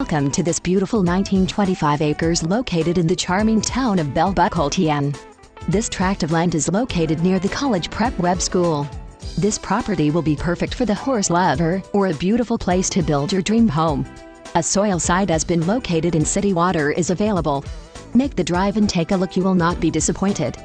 Welcome to this beautiful 1925 acres located in the charming town of Belle-Buc-Holtienne. This tract of land is located near the college prep Webb School. This property will be perfect for the horse lover or a beautiful place to build your dream home. A soil site has been located and city water is available. Make the drive and take a look, you will not be disappointed.